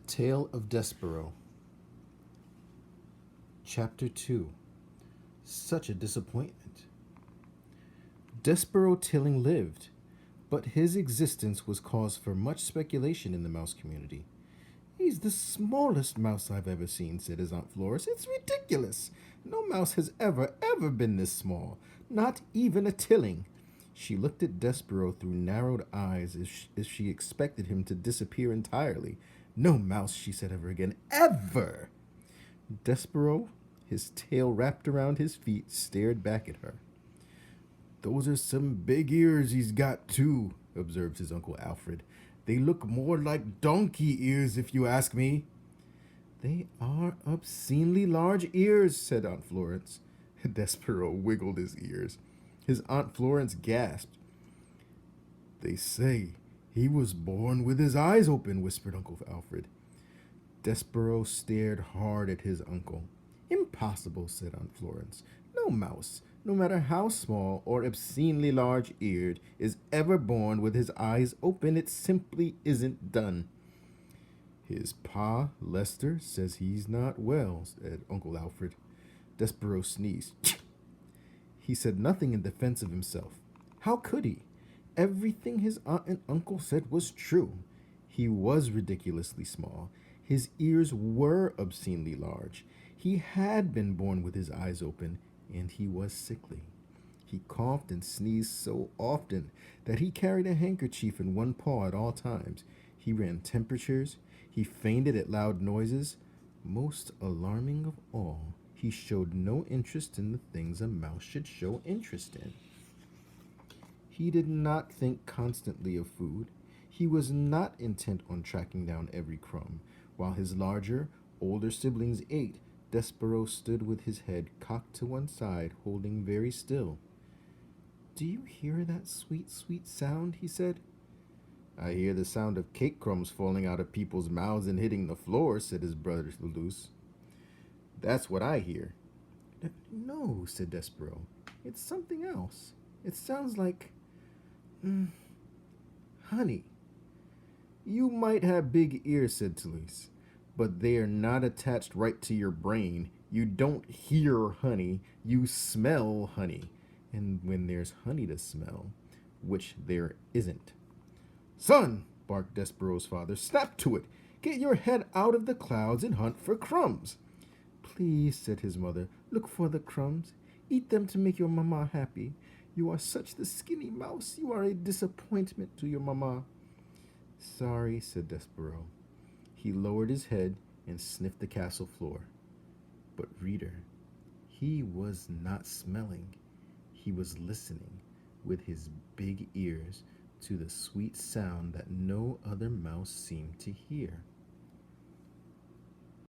Tale of Desperaux, Chapter 2. Such a disappointment. Desperaux Tilling lived, but his existence was cause for much speculation in the mouse community. "He's the smallest mouse I've ever seen," said his Aunt Florence. "It's ridiculous. No mouse has ever been this small. Not even a Tilling." She looked at Desperaux through narrowed eyes as if she expected him to disappear entirely. "No mouse," she said ever again. "Ever!" Desperaux, his tail wrapped around his feet, stared back at her. "Those are some big ears he's got, too," observed his Uncle Alfred. "They look more like donkey ears, if you ask me." "They are obscenely large ears," said Aunt Florence. Desperaux wiggled his ears. His Aunt Florence gasped. "They say he was born with his eyes open," whispered Uncle Alfred. Desperaux stared hard at his uncle. "Impossible," said Aunt Florence. "No mouse, no matter how small or obscenely large-eared, is ever born with his eyes open. It simply isn't done." "His pa, Lester, says he's not well," said Uncle Alfred. Desperaux sneezed. He said nothing in defense of himself. How could he? Everything his aunt and uncle said was true. He was ridiculously small. His ears were obscenely large. He had been born with his eyes open, and he was sickly. He coughed and sneezed so often that he carried a handkerchief in one paw at all times. He ran temperatures. He fainted at loud noises. Most alarming of all, he showed no interest in the things a mouse should show interest in. He did not think constantly of food. He was not intent on tracking down every crumb. While his larger, older siblings ate, Desperaux stood with his head cocked to one side, holding very still. "Do you hear that sweet, sweet sound?" he said. "I hear the sound of cake crumbs falling out of people's mouths and hitting the floor," said his brother Luce. "That's what I hear." "No," said Desperaux. "It's something else. It sounds like honey." "You might have big ears," said Toulouse, "but they are not attached right to your brain. You don't hear honey, you smell honey. And when there's honey to smell, which there isn't." "Son," barked Desperaux's father, "snap to it. Get your head out of the clouds and hunt for crumbs." "Please," said his mother, "look for the crumbs. Eat them to make your mamma happy. You are such the skinny mouse. You are a disappointment to your mamma." "Sorry," said Desperaux. He lowered his head and sniffed the castle floor. But reader, he was not smelling. He was listening with his big ears to the sweet sound that no other mouse seemed to hear.